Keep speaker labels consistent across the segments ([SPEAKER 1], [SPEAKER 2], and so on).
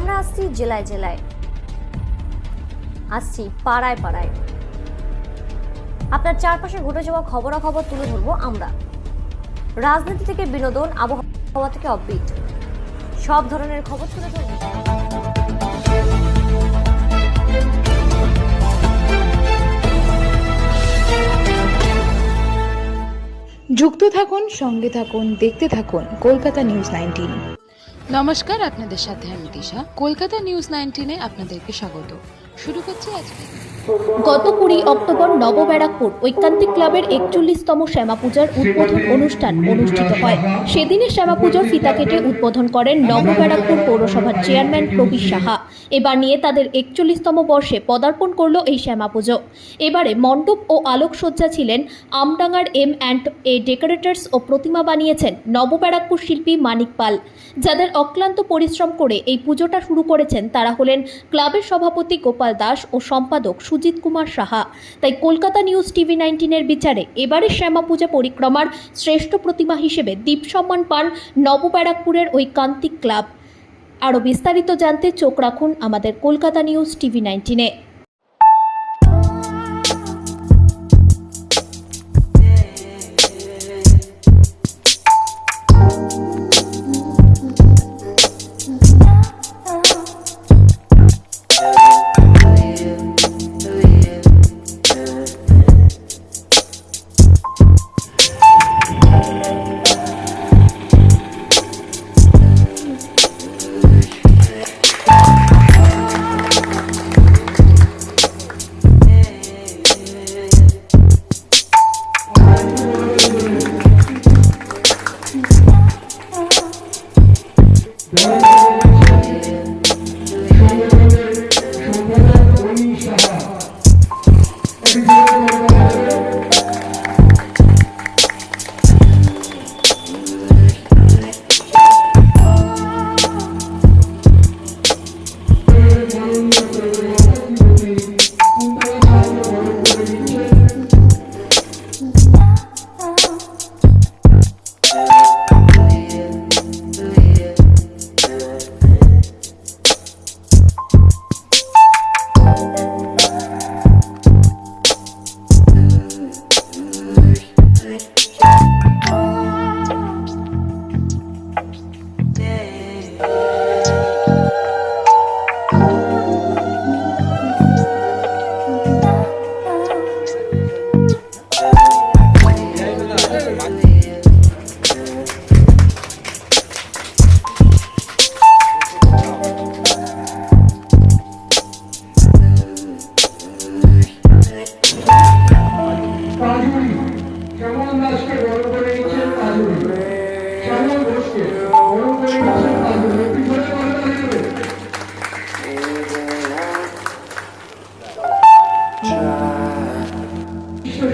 [SPEAKER 1] আমরা আসছি জেলায় জেলায়, আসছি পাড়ায় পাড়ায়। আপনার চারপাশে ঘটে যাওয়া খবরাখবর তুলে ধরবো আমরা। রাজনীতি থেকে বিনোদন, আবহাওয়া থেকে অফবিট, সব ধরনের খবর তুলে ধরবো।
[SPEAKER 2] যুক্ত থাকুন, সঙ্গে থাকুন, দেখতে থাকুন কলকাতা নিউজ 19।
[SPEAKER 3] নমস্কার, আপনাদের সাথে আমি দিশা। কলকাতা নিউজ 19-এ আপনাদেরকে স্বাগত। শুরু করছি আজকে।
[SPEAKER 4] গত 20 অক্টোবর নবব্যারাকপুর ঐকান্তিক ক্লাবের 41তম শ্যামাপূজার উদ্বোধন অনুষ্ঠান অনুষ্ঠিত হয়। সেদিনে শ্যামাপূজার ফিতা কেটে উদ্বোধন করেন নবব্যারাকপুর পৌরসভার চেয়ারম্যান প্রবীর সাহা। এবার নিয়ে তাদের 41তম বর্ষে পদার্পণ করল এই শ্যামাপুজো। এবারে মণ্ডপ ও আলোকসজ্জা ছিলেন আমডাঙ্গার M&A ডেকোরেটরস ও প্রতিমা বানিয়েছেন নবব্যারাকপুর শিল্পী মানিক পাল। যাদের অক্লান্ত পরিশ্রম করে এই পুজোটা শুরু করেছেন তারা হলেন ক্লাবের সভাপতি গোপাল দাস ও সম্পাদক সুজিত কুমার সাহা। তাই কলকাতা নিউজ টিভি 19-এর বিচারে এবারের শ্যামাপূজা পরিক্রমার শ্রেষ্ঠ প্রতিমা হিসেবে দীপ সম্মান পান নবব্যারাকপুরের ঐকান্তিক ক্লাব। আরও বিস্তারিত জানতে চোখ রাখুন আমাদের কলকাতা নিউজ টিভি 19-এ।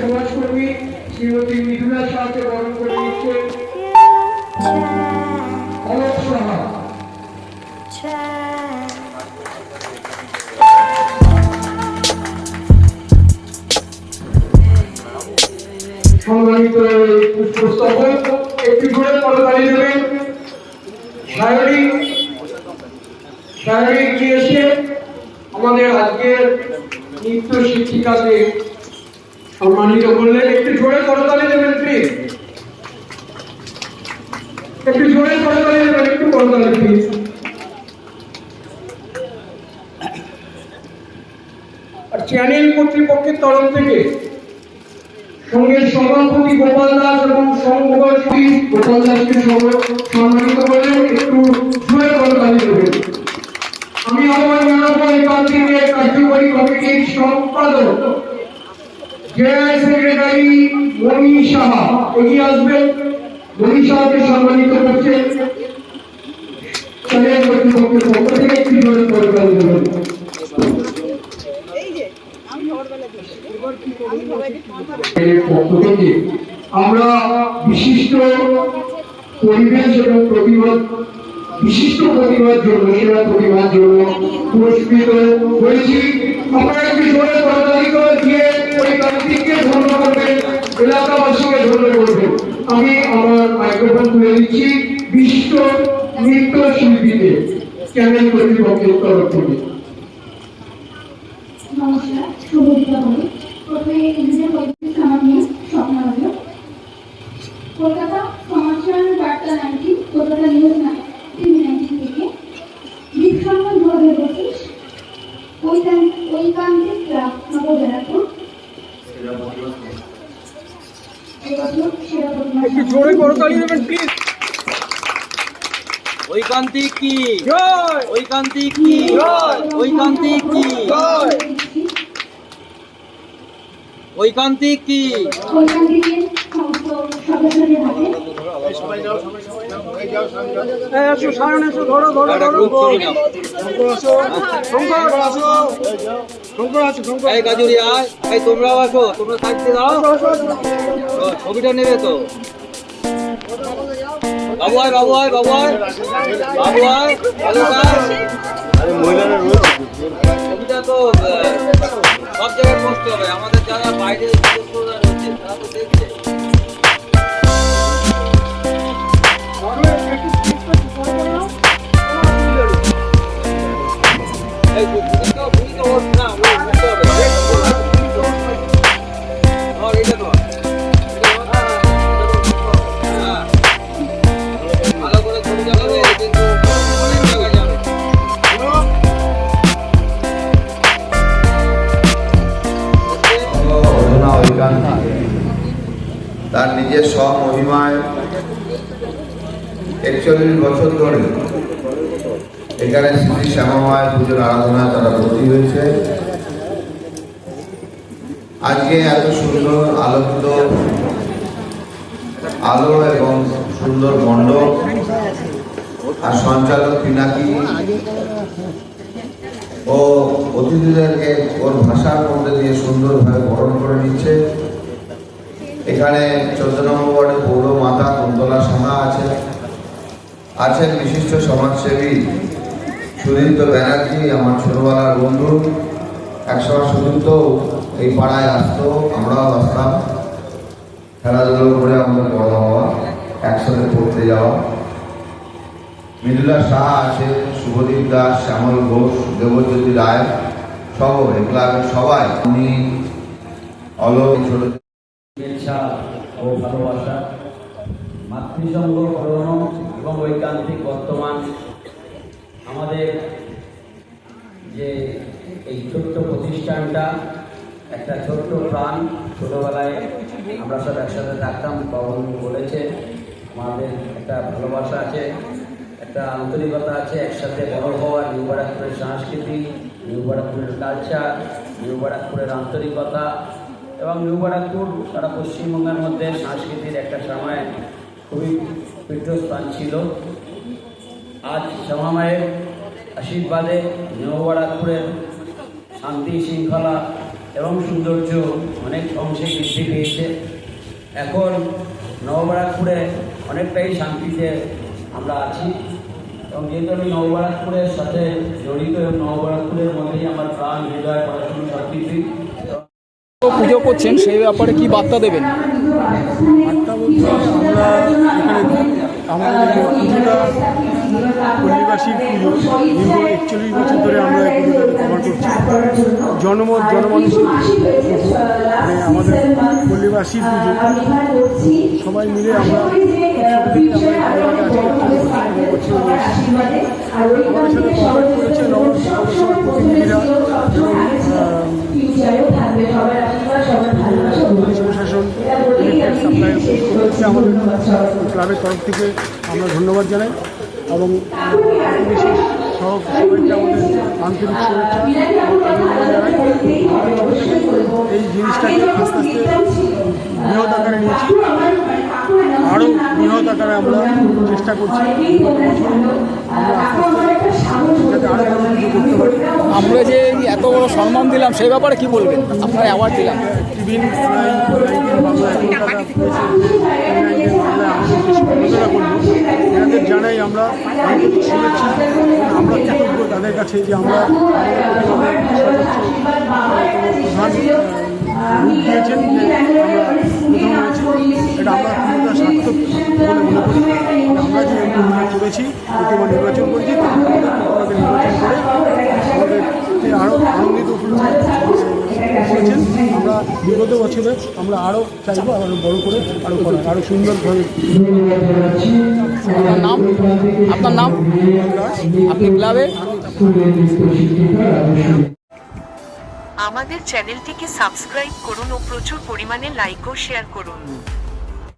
[SPEAKER 5] সমাজকর্মী শ্রীমতী মৃদুলা সাহাকে বরণ করে নিচ্ছেন অলোক সাহা। সম্মানিত পুষ্পস্তবক একটি করে করতালি দেবেন। শারীরিক এসে আমাদের আজকের নৃত্য শিক্ষিকাকে সম্মানিত করলেন। একটু জোরে করতালি দেবেন প্লিজ, একটু জোরে করতালি দেবেন, একটু করতালি প্লিজ। আর চ্যানেল কর্তৃপক্ষের তরফ থেকে সঙ্গে সভাপতি গোপাল দাস এবং সংঘবর্তী গোপাল দাসকে সম্মানিত করলেন। একটু জোরে করতালি দেবেন। আমি আমার জানাবো ঐকান্তিকের কার্যকরী কমিটির সম্পাদক জেলা সেক্রেটারি মণি সাহা এগিয়ে আসবেন। মণি সাহাকে সম্মানিত করছেন চ্যানেল কর্তৃপক্ষের পক্ষ থেকে। একটি জোরে করতালি দেবেন। পক্ষ থেকে আমরা বিশিষ্ট পরিবেশ এবং বিশিষ্ট প্রতিভার জন্য, সেরা প্রতিভার জন্য পুরস্কৃত হয়েছি। আপনারা একটু জোরে করতালি দিয়ে ঐকান্তিককে ধন্য করবেন, এলাকাবাসীকে ধন্য করবেন। আমি আমার মাইক্রোফোন তুলে দিচ্ছি বিশিষ্ট নৃত্যশিল্পীদের চ্যানেল কর্তৃপক্ষের তরফ থেকে।
[SPEAKER 6] নমস্কার, শুভ দীপাবলি। প্রথমে নিজের পরিচিত নাম নিয়ে স্বপ্ন হলো কলকাতা সমাচার বার্তা 19, কলকাতা নিউজ 19 থেকে দীপ সম্মান 2025 ঐকান্তিক ক্লাব নবব্যারাকপুর এবছর সেরা প্রতিমা
[SPEAKER 5] জোরে করতালি দেবেন প্লিজ।
[SPEAKER 7] ঐকান্তিক কি ঐকান্তিক কি ঐকান্তিক কি ঐকান্তিক কি
[SPEAKER 6] ঐকান্তিকের সমস্ত সদস্যদের হাতে
[SPEAKER 7] একটা গ্রুপ ছবি নাও। এই কাজুরি আয়, এই তোমরাও আসো, তোমরা থাকতে দাও। ছবিটা নেবে তো? বাবু আয়, বাবু আয়, বাবু আয়, বাবু আয়, ভালো কাজ। ছবিটা তো সব জায়গায় পোস্ট হবে, আমাদের যারা বাইরে সদস্যরা রয়েছে তারা তো দেখছে। এই বুঝি তো ওর না, ও বুঝতে হবে। ধর, এইটা ধর। হ্যাঁ, ভালো করে ছবিটা নেবে, কিন্তু অনেক জায়গায় যাবে।
[SPEAKER 8] অধুনা ঐকান্তিক তার নিজের স্বমহিমায় 41 বছর ধরে এখানে শ্রী শ্যামামায় পুজোর আরাধনায় তারা ভর্তি হয়েছে। আজকে এত সুন্দর আলোকিত আলো এবং সুন্দর মণ্ডপ আর সঞ্চালক পিনাকি ও অতিথিদেরকে ওর ভাষার মধ্যে দিয়ে সুন্দরভাবে বরণ করে নিচ্ছে। এখানে 14 নম্বর ওয়ার্ডে পৌর মাতা কুন্তলা সাহা আছেন বিশিষ্ট সমাজসেবী সুদীপ্ত ব্যানার্জি, আমার ছোটবেলার বন্ধু। একসময় সুদীপ্ত এই পাড়ায় আসতো, আমরাও আসতাম, খেলাধুলো করে আমাদের বড় হওয়া, একসাথে পড়তে যাওয়া। মৃদুলা সাহা আছে, শুভদীপ দাস, শ্যামল ঘোষ, দেবজ্যোতি রায় সহ এই ক্লাবের সবাই। উনি অলোক ছোট
[SPEAKER 9] শুভেচ্ছা ও ভালোবাসা, মাতৃসঙ্গ পুরনো এবং ঐকান্তিক বর্তমান। আমাদের যে এই ছোট্ট প্রতিষ্ঠানটা একটা ছোট্ট প্রাণ। ছোটোবেলায় আমরা সব একসাথে থাকতাম, বাবু বলেছে আমাদের একটা ভালোবাসা আছে, একটা আন্তরিকতা আছে, একসাথে বড় হওয়ার। নিউ ব্যারাকপুরের সংস্কৃতি, নিউ ব্যারাকপুরের কালচার, নিউ ব্যারাকপুরের আন্তরিকতা এবং নিউ ব্যারাকপুর সারা পশ্চিমবঙ্গের মধ্যে সংস্কৃতির একটা সময় খুবই পীঠস্থান ছিল। আজ শ্যামামায়ের আশীর্বাদে নিউ ব্যারাকপুরের শান্তি শৃঙ্খলা এবং সৌন্দর্য অনেক অংশে বৃদ্ধি পেয়েছে। এখন নবব্যারাকপুরে অনেকটাই শান্তিতে আমরা আছি এবং যেহেতু আমি নবব্যারাকপুরের সাথে জড়িত এবং নবব্যারাকপুরের মধ্যেই আমার প্রাণ, হৃদয়, পড়াশুনো সব কিছুই।
[SPEAKER 10] পুজো করছেন, সেই ব্যাপারে কি বার্তা দেবেন?
[SPEAKER 11] বার্তা বলতে আমরা এখানে আমাদের পুজোটা পল্লীবাসীর পুজো, দীর্ঘ 41 বছর ধরে আমরা এই পুজোটাকে কভার করছি। জনমানুষের পুজো, মানে আমাদের পল্লীবাসীর পুজো, সবাই মিলে আমরা আমাদের সাথে কভার করেছে নবসভার প্রতিনিধিরা প্রশাসন সাপ্লাই করছে। আমাদের ক্লাবের তরফ থেকে আমরা ধন্যবাদ জানাই এবং সহ সবাইকে আমাদের আন্তরিক শুভেচ্ছা জানাই। এই জিনিসটাকে আস্তে আস্তে বৃহৎ আকারে নিয়েছি, আরও বৃহৎ আকারে আমরা চেষ্টা করছি যাতে আরও বড় কিছু করতে পারি।
[SPEAKER 10] আমরা যে এত বড় সম্মান দিলাম সেই ব্যাপারে কি বলবেন? আপনারা অ্যাওয়ার্ড দিলাম,
[SPEAKER 11] টিভিন বাংলা কলকাতা এনাদের জানাই আমরা আন্তরিক শুভেচ্ছা। আমরা কৃতজ্ঞ তাদের কাছে যে আমরা প্রধান রূপ দিয়েছেন যে আমরা প্রথম হয়েছি, এটা আমরা পুরোটা সার্থক বলে মনে করি। আমরা যে প্রতিমা করেছি, প্রতিমা নির্বাচন করেছি, প্রতিমাকে নির্বাচন করে আমাদেরকে আরও আনন্দিত করেছেন। আমরা বিগত বছরে আমরা আরও চাইবো আরও বড় করে আরও করা, আরও সুন্দরভাবে।
[SPEAKER 10] আপনার নাম আপনি ক্লাবে
[SPEAKER 12] আমাদের চ্যানেলটিকে সাবস্ক্রাইব করুন ও প্রচুর পরিমাণে লাইক ও শেয়ার করুন।